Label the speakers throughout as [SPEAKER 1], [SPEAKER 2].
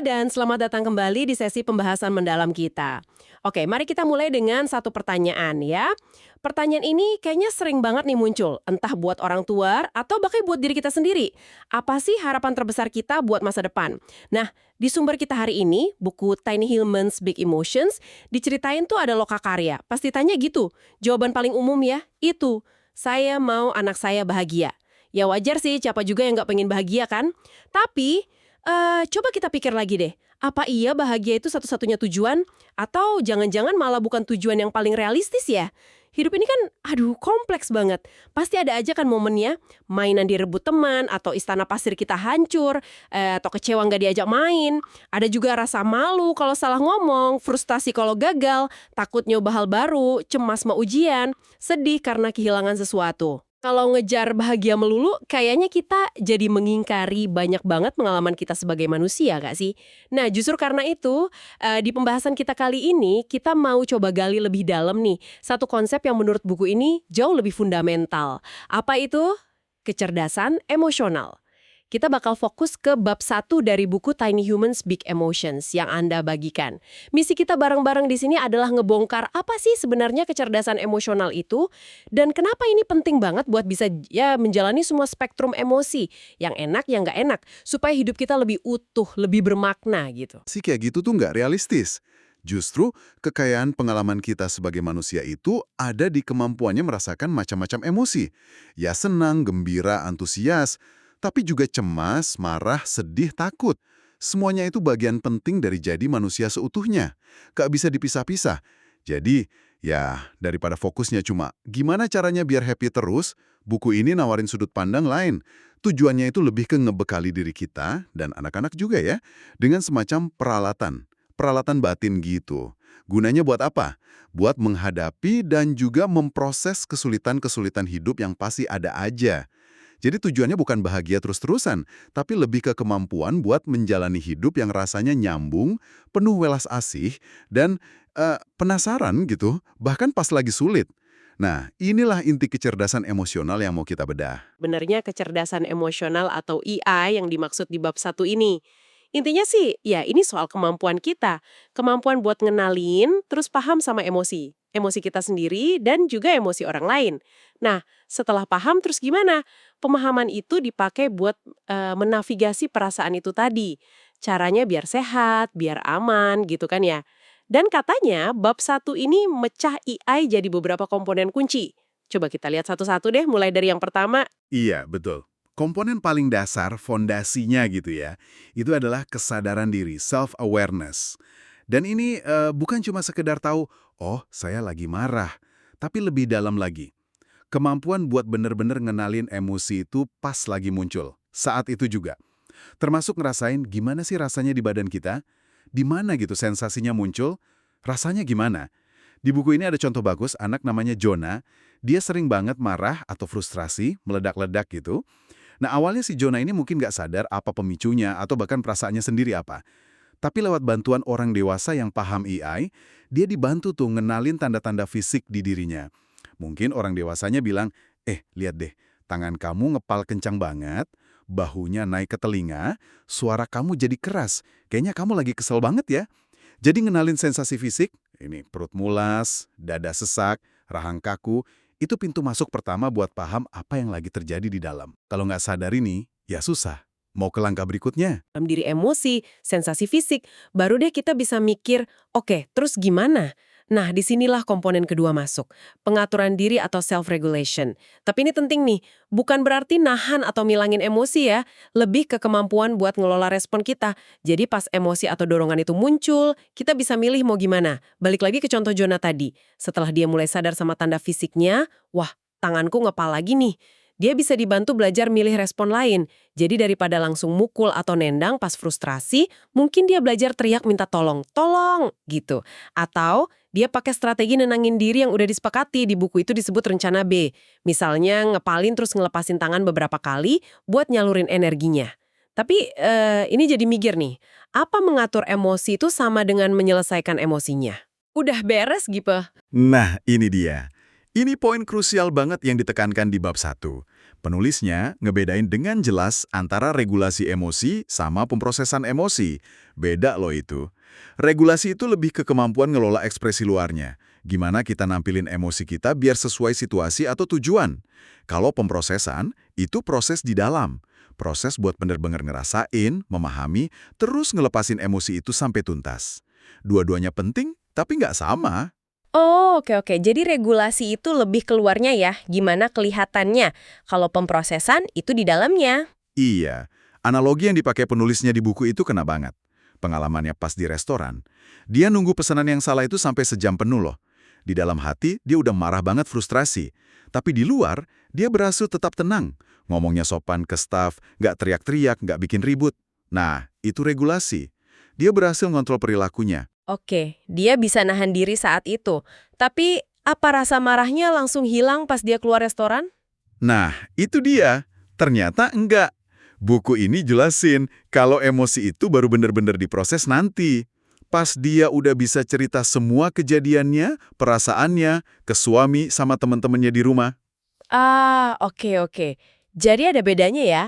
[SPEAKER 1] dan selamat datang kembali di sesi pembahasan mendalam kita. Oke, mari kita mulai dengan satu pertanyaan ya. Pertanyaan ini kayaknya sering banget nih muncul, entah buat orang tua atau bahkan buat diri kita sendiri. Apa sih harapan terbesar kita buat masa depan? Nah, di sumber kita hari ini, buku Tiny Humans Big Emotions, diceritain tuh ada lokakarya. Pasti tanya gitu, jawaban paling umum ya, itu, saya mau anak saya bahagia. Ya wajar sih, siapa juga yang nggak pengen bahagia kan? Tapi, coba kita pikir lagi deh, apa iya bahagia itu satu-satunya tujuan? Atau jangan-jangan malah bukan tujuan yang paling realistis ya? Hidup ini kan, kompleks banget. Pasti ada aja kan momennya, mainan direbut teman, atau istana pasir kita hancur, atau kecewa nggak diajak main. Ada juga rasa malu kalau salah ngomong, frustasi kalau gagal, takut nyoba hal baru, cemas mau ujian, sedih karena kehilangan sesuatu. Kalau ngejar bahagia melulu, kayaknya kita jadi mengingkari banyak banget pengalaman kita sebagai manusia, gak sih? Nah, justru karena itu, di pembahasan kita kali ini, kita mau coba gali lebih dalam nih, satu konsep yang menurut buku ini jauh lebih fundamental. Apa itu? Kecerdasan emosional. Kita bakal fokus ke bab 1 dari buku Tiny Humans Big Emotions yang Anda bagikan. Misi kita bareng-bareng di sini adalah ngebongkar apa sih sebenarnya kecerdasan emosional itu dan kenapa ini penting banget buat bisa ya menjalani semua spektrum emosi, yang enak, yang nggak enak, supaya hidup kita lebih utuh, lebih bermakna gitu.
[SPEAKER 2] Sih kayak gitu tuh nggak realistis. Justru, kekayaan pengalaman kita sebagai manusia itu ada di kemampuannya merasakan macam-macam emosi. Ya senang, gembira, antusias, tapi juga cemas, marah, sedih, takut. Semuanya itu bagian penting dari jadi manusia seutuhnya. Gak bisa dipisah-pisah. Jadi, ya daripada fokusnya cuma gimana caranya biar happy terus, buku ini nawarin sudut pandang lain. Tujuannya itu lebih ke ngebekali diri kita, dan anak-anak juga ya, dengan semacam peralatan batin gitu. Gunanya buat apa? Buat menghadapi dan juga memproses kesulitan-kesulitan hidup yang pasti ada aja. Jadi tujuannya bukan bahagia terus-terusan, tapi lebih ke kemampuan buat menjalani hidup yang rasanya nyambung, penuh welas asih, dan penasaran gitu, bahkan pas lagi sulit. Nah, inilah inti kecerdasan emosional yang mau kita bedah.
[SPEAKER 1] Benarnya kecerdasan emosional atau EI yang dimaksud di bab 1 ini. Intinya sih, ya ini soal kemampuan kita. Kemampuan buat ngenalin, terus paham sama emosi. Emosi kita sendiri dan juga emosi orang lain. Nah, setelah paham terus gimana? Pemahaman itu dipakai buat menavigasi perasaan itu tadi. Caranya biar sehat, biar aman gitu kan ya. Dan katanya bab 1 ini mecah EI jadi beberapa komponen kunci. Coba kita lihat satu-satu deh, mulai dari yang pertama.
[SPEAKER 2] Iya, betul. Komponen paling dasar, fondasinya gitu ya, itu adalah kesadaran diri, self-awareness. Dan ini bukan cuma sekedar tahu, oh saya lagi marah, tapi lebih dalam lagi. Kemampuan buat bener-bener ngenalin emosi itu pas lagi muncul, saat itu juga. Termasuk ngerasain gimana sih rasanya di badan kita, di mana gitu sensasinya muncul, rasanya gimana. Di buku ini ada contoh bagus, anak namanya Jonah, dia sering banget marah atau frustrasi, meledak-ledak gitu. Nah awalnya si Jonah ini mungkin nggak sadar apa pemicunya atau bahkan perasaannya sendiri apa. Tapi lewat bantuan orang dewasa yang paham AI, dia dibantu tuh ngenalin tanda-tanda fisik di dirinya. Mungkin orang dewasanya bilang, lihat deh, tangan kamu ngepal kencang banget, bahunya naik ke telinga, suara kamu jadi keras. Kayaknya kamu lagi kesel banget ya. Jadi ngenalin sensasi fisik, ini perut mulas, dada sesak, rahang kaku, itu pintu masuk pertama buat paham apa yang lagi terjadi di dalam. Kalau nggak sadar ini, ya susah. Mau ke langkah berikutnya?
[SPEAKER 1] Dalam diri emosi, sensasi fisik, baru deh kita bisa mikir, oke, terus gimana? Nah, disinilah komponen kedua masuk, pengaturan diri atau self-regulation. Tapi ini penting nih, bukan berarti nahan atau milangin emosi ya, lebih ke kemampuan buat ngelola respon kita. Jadi pas emosi atau dorongan itu muncul, kita bisa milih mau gimana. Balik lagi ke contoh Jonah tadi, setelah dia mulai sadar sama tanda fisiknya, wah, tanganku ngepal lagi nih. Dia bisa dibantu belajar milih respon lain. Jadi daripada langsung mukul atau nendang pas frustrasi, mungkin dia belajar teriak minta tolong, tolong gitu. Atau dia pakai strategi nenangin diri yang udah disepakati di buku itu disebut rencana B. Misalnya ngepalin terus ngelepasin tangan beberapa kali buat nyalurin energinya. Tapi ini jadi mikir nih, apa mengatur emosi itu sama dengan menyelesaikan emosinya? Udah beres gitu.
[SPEAKER 2] Nah, ini dia. Ini poin krusial banget yang ditekankan di bab 1. Penulisnya ngebedain dengan jelas antara regulasi emosi sama pemrosesan emosi. Beda loh itu. Regulasi itu lebih ke kemampuan ngelola ekspresi luarnya. Gimana kita nampilin emosi kita biar sesuai situasi atau tujuan. Kalau pemrosesan, itu proses di dalam. Proses buat bener-bener ngerasain, memahami, terus ngelepasin emosi itu sampai tuntas. Dua-duanya penting, tapi nggak sama.
[SPEAKER 1] Oh, oke. Jadi regulasi itu lebih keluarnya ya, gimana kelihatannya. Kalau pemrosesan itu di dalamnya.
[SPEAKER 2] Iya, analogi yang dipakai penulisnya di buku itu kena banget. Pengalamannya pas di restoran, dia nunggu pesanan yang salah itu sampai sejam penuh loh. Di dalam hati, dia udah marah banget frustrasi. Tapi di luar, dia berhasil tetap tenang. Ngomongnya sopan ke staf, nggak teriak-teriak, nggak bikin ribut. Nah, itu regulasi. Dia berhasil ngontrol perilakunya.
[SPEAKER 1] Oke, dia bisa nahan diri saat itu. Tapi apa rasa marahnya langsung hilang pas dia keluar restoran?
[SPEAKER 2] Nah, itu dia. Ternyata enggak. Buku ini jelasin kalau emosi itu baru benar-benar diproses nanti. Pas dia udah bisa cerita semua kejadiannya, perasaannya, ke suami sama teman-temannya di rumah.
[SPEAKER 1] Ah, oke. Jadi ada bedanya ya?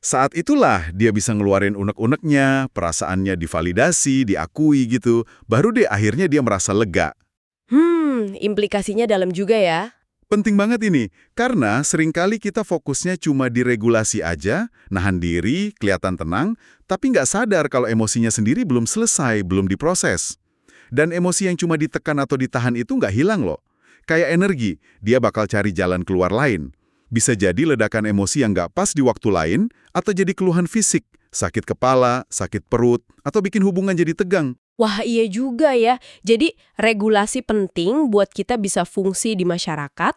[SPEAKER 2] Saat itulah dia bisa ngeluarin unek-uneknya, perasaannya divalidasi, diakui gitu. Baru deh akhirnya dia merasa lega.
[SPEAKER 1] Implikasinya dalam juga ya.
[SPEAKER 2] Penting banget ini, karena seringkali kita fokusnya cuma di regulasi aja, nahan diri, kelihatan tenang, tapi nggak sadar kalau emosinya sendiri belum selesai, belum diproses. Dan emosi yang cuma ditekan atau ditahan itu nggak hilang loh. Kayak energi, dia bakal cari jalan keluar lain. Bisa jadi ledakan emosi yang nggak pas di waktu lain, atau jadi keluhan fisik, sakit kepala, sakit perut, atau bikin hubungan jadi tegang.
[SPEAKER 1] Wah, iya juga ya. Jadi regulasi penting buat kita bisa fungsi di masyarakat,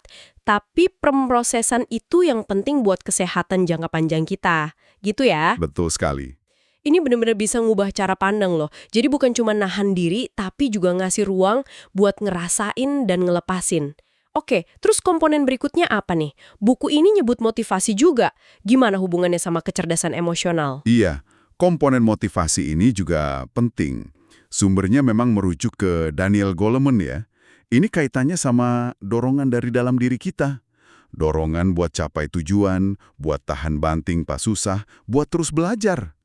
[SPEAKER 1] tapi pemrosesan itu yang penting buat kesehatan jangka panjang kita. Gitu ya.
[SPEAKER 2] Betul sekali.
[SPEAKER 1] Ini benar-benar bisa ngubah cara pandang loh. Jadi bukan cuma nahan diri, tapi juga ngasih ruang buat ngerasain dan ngelepasin. Oke, terus komponen berikutnya apa nih? Buku ini nyebut motivasi juga. Gimana hubungannya sama kecerdasan emosional?
[SPEAKER 2] Iya, komponen motivasi ini juga penting. Sumbernya memang merujuk ke Daniel Goleman ya. Ini kaitannya sama dorongan dari dalam diri kita. Dorongan buat capai tujuan, buat tahan banting pas susah, buat terus belajar.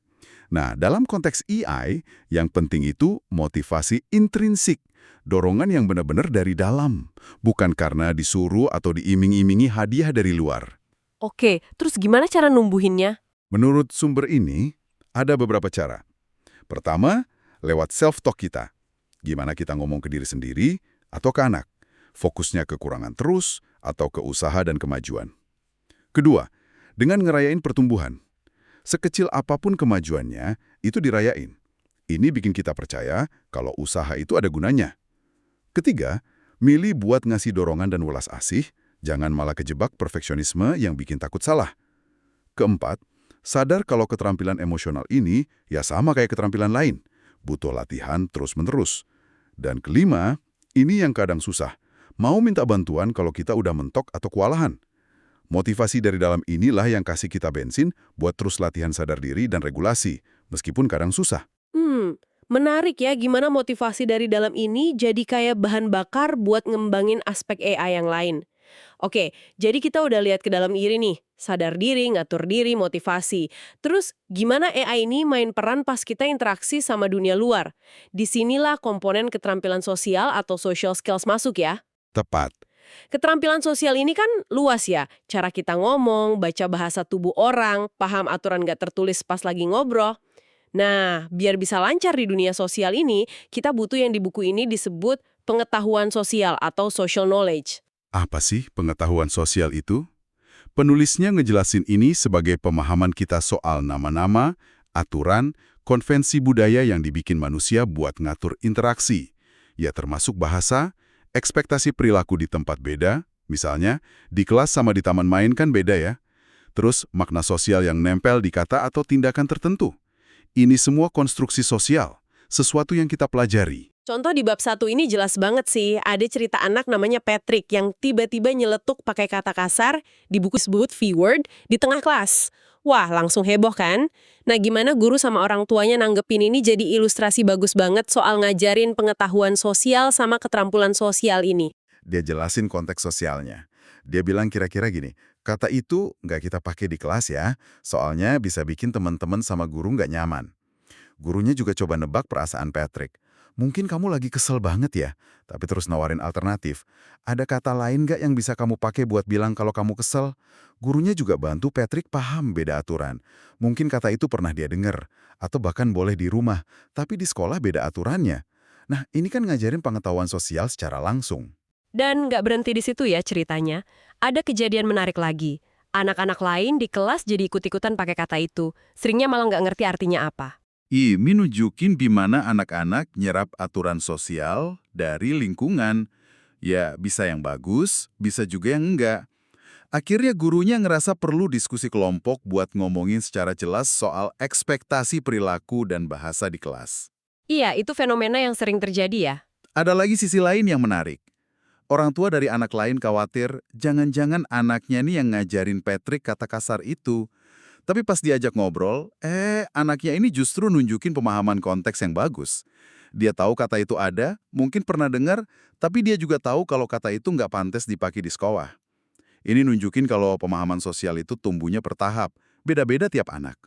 [SPEAKER 2] Nah, dalam konteks EI, yang penting itu motivasi intrinsik. Dorongan yang benar-benar dari dalam, bukan karena disuruh atau diiming-imingi hadiah dari luar.
[SPEAKER 1] Oke, terus gimana cara numbuhinnya?
[SPEAKER 2] Menurut sumber ini, ada beberapa cara. Pertama, lewat self-talk kita. Gimana kita ngomong ke diri sendiri atau ke anak. Fokusnya ke kekurangan terus atau ke usaha dan kemajuan. Kedua, dengan ngerayain pertumbuhan. Sekecil apapun kemajuannya, itu dirayain. Ini bikin kita percaya kalau usaha itu ada gunanya. Ketiga, milih buat ngasih dorongan dan welas asih, jangan malah kejebak perfeksionisme yang bikin takut salah. Keempat, sadar kalau keterampilan emosional ini ya sama kayak keterampilan lain. Butuh latihan terus-menerus. Dan kelima, ini yang kadang susah. Mau minta bantuan kalau kita udah mentok atau kewalahan. Motivasi dari dalam inilah yang kasih kita bensin buat terus latihan sadar diri dan regulasi, meskipun kadang susah.
[SPEAKER 1] Menarik ya gimana motivasi dari dalam ini jadi kayak bahan bakar buat ngembangin aspek AI yang lain. Oke, jadi kita udah lihat ke dalam diri nih, sadar diri, ngatur diri, motivasi. Terus gimana AI ini main peran pas kita interaksi sama dunia luar? Disinilah komponen keterampilan sosial atau social skills masuk ya.
[SPEAKER 2] Tepat.
[SPEAKER 1] Keterampilan sosial ini kan luas ya, cara kita ngomong, baca bahasa tubuh orang, paham aturan nggak tertulis pas lagi ngobrol. Nah, biar bisa lancar di dunia sosial ini, kita butuh yang di buku ini disebut pengetahuan sosial atau social knowledge.
[SPEAKER 2] Apa sih pengetahuan sosial itu? Penulisnya ngejelasin ini sebagai pemahaman kita soal nama-nama, aturan, konvensi budaya yang dibikin manusia buat ngatur interaksi. Ya termasuk bahasa, ekspektasi perilaku di tempat beda, misalnya di kelas sama di taman main kan beda ya. Terus makna sosial yang nempel di kata atau tindakan tertentu. Ini semua konstruksi sosial, sesuatu yang kita pelajari.
[SPEAKER 1] Contoh di bab 1 ini jelas banget sih, ada cerita anak namanya Patrick yang tiba-tiba nyeletuk pakai kata kasar di buku disebut V-word di tengah kelas. Wah, langsung heboh kan? Nah, gimana guru sama orang tuanya nanggepin ini jadi ilustrasi bagus banget soal ngajarin pengetahuan sosial sama keterampilan sosial ini.
[SPEAKER 2] Dia jelasin konteks sosialnya. Dia bilang kira-kira gini, Kata itu nggak kita pakai di kelas ya, soalnya bisa bikin teman-teman sama guru nggak nyaman. Gurunya juga coba nebak perasaan Patrick. Mungkin kamu lagi kesel banget ya, tapi terus nawarin alternatif. Ada kata lain nggak yang bisa kamu pakai buat bilang kalau kamu kesel? Gurunya juga bantu Patrick paham beda aturan. Mungkin kata itu pernah dia dengar, atau bahkan boleh di rumah, tapi di sekolah beda aturannya. Nah, ini kan ngajarin pengetahuan sosial secara langsung.
[SPEAKER 1] Dan nggak berhenti di situ ya ceritanya. Ada kejadian menarik lagi. Anak-anak lain di kelas jadi ikut-ikutan pakai kata itu. Seringnya malah nggak ngerti artinya apa.
[SPEAKER 2] Ini nunjukin gimana anak-anak nyerap aturan sosial dari lingkungan. Ya, bisa yang bagus, bisa juga yang enggak. Akhirnya gurunya ngerasa perlu diskusi kelompok buat ngomongin secara jelas soal ekspektasi perilaku dan bahasa di kelas.
[SPEAKER 1] Iya, itu fenomena yang sering terjadi ya.
[SPEAKER 2] Ada lagi sisi lain yang menarik. Orang tua dari anak lain khawatir jangan-jangan anaknya nih yang ngajarin Patrick kata kasar itu. Tapi pas diajak ngobrol, anaknya ini justru nunjukin pemahaman konteks yang bagus. Dia tahu kata itu ada, mungkin pernah dengar, tapi dia juga tahu kalau kata itu nggak pantas dipakai di sekolah. Ini nunjukin kalau pemahaman sosial itu tumbuhnya bertahap, beda-beda tiap anak.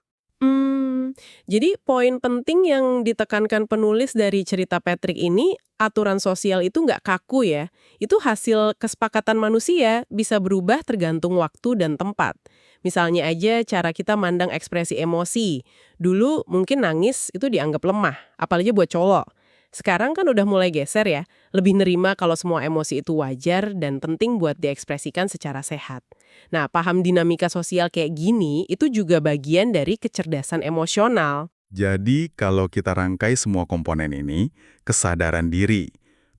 [SPEAKER 1] Jadi poin penting yang ditekankan penulis dari cerita Patrick ini, aturan sosial itu nggak kaku ya. Itu hasil kesepakatan manusia, bisa berubah tergantung waktu dan tempat. Misalnya aja cara kita mandang ekspresi emosi. Dulu mungkin nangis itu dianggap lemah, apalagi buat cowok. Sekarang kan udah mulai geser ya, lebih nerima kalau semua emosi itu wajar dan penting buat diekspresikan secara sehat. Nah, paham dinamika sosial kayak gini itu juga bagian dari kecerdasan emosional.
[SPEAKER 2] Jadi kalau kita rangkai semua komponen ini, kesadaran diri,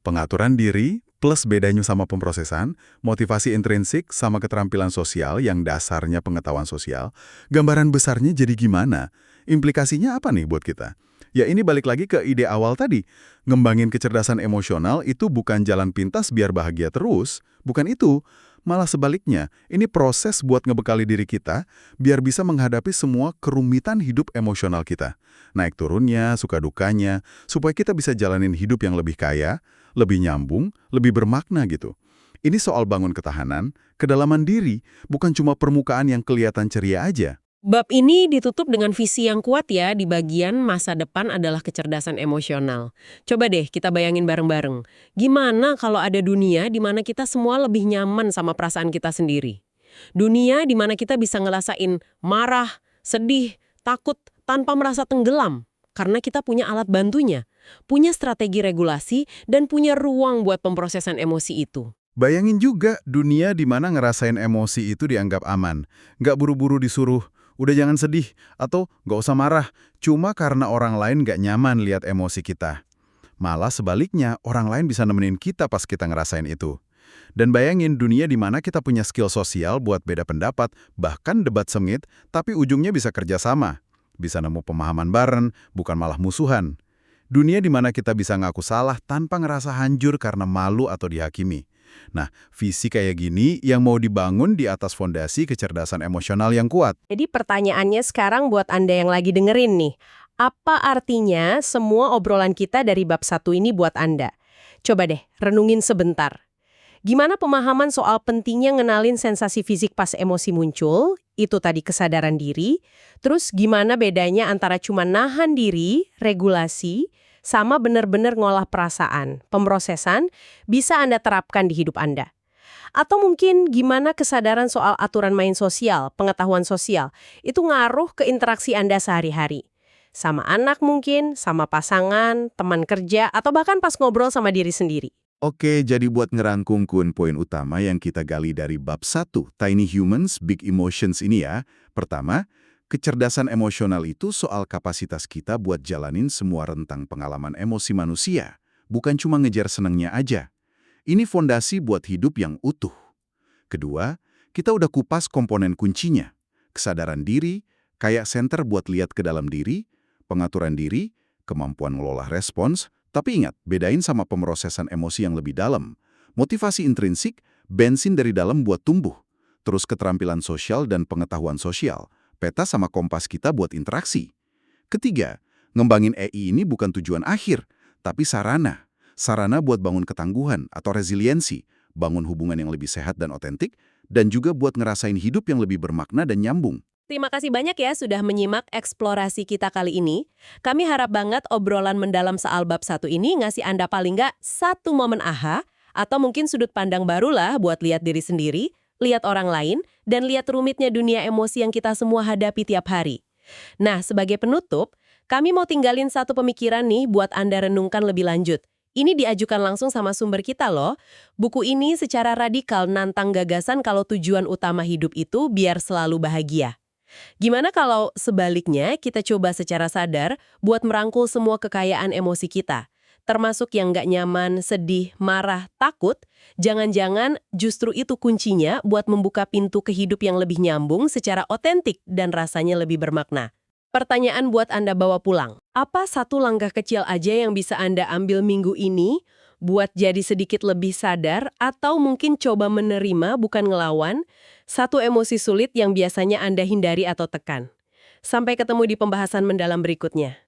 [SPEAKER 2] pengaturan diri, plus bedanya sama pemrosesan, motivasi intrinsik sama keterampilan sosial yang dasarnya pengetahuan sosial, gambaran besarnya jadi gimana? Implikasinya apa nih buat kita? Ya ini balik lagi ke ide awal tadi, ngembangin kecerdasan emosional itu bukan jalan pintas biar bahagia terus, bukan itu. Malah sebaliknya, ini proses buat ngebekali diri kita biar bisa menghadapi semua kerumitan hidup emosional kita. Naik turunnya, suka dukanya, supaya kita bisa jalanin hidup yang lebih kaya, lebih nyambung, lebih bermakna gitu. Ini soal bangun ketahanan, kedalaman diri, bukan cuma permukaan yang kelihatan ceria aja.
[SPEAKER 1] Bab ini ditutup dengan visi yang kuat ya, di bagian masa depan adalah kecerdasan emosional. Coba deh kita bayangin bareng-bareng. Gimana kalau ada dunia di mana kita semua lebih nyaman sama perasaan kita sendiri? Dunia di mana kita bisa ngerasain marah, sedih, takut tanpa merasa tenggelam. Karena kita punya alat bantunya, punya strategi regulasi, dan punya ruang buat pemrosesan emosi itu.
[SPEAKER 2] Bayangin juga dunia di mana ngerasain emosi itu dianggap aman. Nggak buru-buru disuruh, udah jangan sedih, atau nggak usah marah, cuma karena orang lain nggak nyaman lihat emosi kita. Malah sebaliknya, orang lain bisa nemenin kita pas kita ngerasain itu. Dan bayangin dunia di mana kita punya skill sosial buat beda pendapat, bahkan debat sengit, tapi ujungnya bisa kerjasama. Bisa nemu pemahaman bareng, bukan malah musuhan. Dunia di mana kita bisa ngaku salah tanpa ngerasa hancur karena malu atau dihakimi. Nah, visi kayak gini yang mau dibangun di atas fondasi kecerdasan emosional yang kuat.
[SPEAKER 1] Jadi pertanyaannya sekarang buat Anda yang lagi dengerin nih. Apa artinya semua obrolan kita dari bab 1 ini buat Anda? Coba deh, renungin sebentar. Gimana pemahaman soal pentingnya ngenalin sensasi fisik pas emosi muncul? Itu tadi kesadaran diri. Terus gimana bedanya antara cuma nahan diri, regulasi, sama benar-benar ngolah perasaan, pemrosesan, bisa Anda terapkan di hidup Anda. Atau mungkin gimana kesadaran soal aturan main sosial, pengetahuan sosial, itu ngaruh ke interaksi Anda sehari-hari. Sama anak mungkin, sama pasangan, teman kerja, atau bahkan pas ngobrol sama diri sendiri.
[SPEAKER 2] Oke, jadi buat ngerangkungkan poin utama yang kita gali dari bab 1, Tiny Humans, Big Emotions ini ya. Pertama, kecerdasan emosional itu soal kapasitas kita buat jalanin semua rentang pengalaman emosi manusia, bukan cuma ngejar senangnya aja. Ini fondasi buat hidup yang utuh. Kedua, kita udah kupas komponen kuncinya. Kesadaran diri, kayak senter buat lihat ke dalam diri, pengaturan diri, kemampuan ngelola respons, tapi ingat, bedain sama pemrosesan emosi yang lebih dalam. Motivasi intrinsik, bensin dari dalam buat tumbuh. Terus keterampilan sosial dan pengetahuan sosial, peta sama kompas kita buat interaksi. Ketiga, ngembangin EI ini bukan tujuan akhir, tapi sarana. Sarana buat bangun ketangguhan atau resiliensi, bangun hubungan yang lebih sehat dan otentik, dan juga buat ngerasain hidup yang lebih bermakna dan nyambung.
[SPEAKER 1] Terima kasih banyak ya sudah menyimak eksplorasi kita kali ini. Kami harap banget obrolan mendalam soal bab 1 ini ngasih Anda paling nggak satu momen aha, atau mungkin sudut pandang barulah buat lihat diri sendiri, lihat orang lain, dan lihat rumitnya dunia emosi yang kita semua hadapi tiap hari. Nah, sebagai penutup, kami mau tinggalin satu pemikiran nih buat Anda renungkan lebih lanjut. Ini diajukan langsung sama sumber kita loh. Buku ini secara radikal nantang gagasan kalau tujuan utama hidup itu biar selalu bahagia. Gimana kalau sebaliknya kita coba secara sadar buat merangkul semua kekayaan emosi kita? Termasuk yang nggak nyaman, sedih, marah, takut, jangan-jangan justru itu kuncinya buat membuka pintu ke hidup yang lebih nyambung secara otentik dan rasanya lebih bermakna. Pertanyaan buat Anda bawa pulang. Apa satu langkah kecil aja yang bisa Anda ambil minggu ini buat jadi sedikit lebih sadar atau mungkin coba menerima bukan ngelawan satu emosi sulit yang biasanya Anda hindari atau tekan? Sampai ketemu di pembahasan mendalam berikutnya.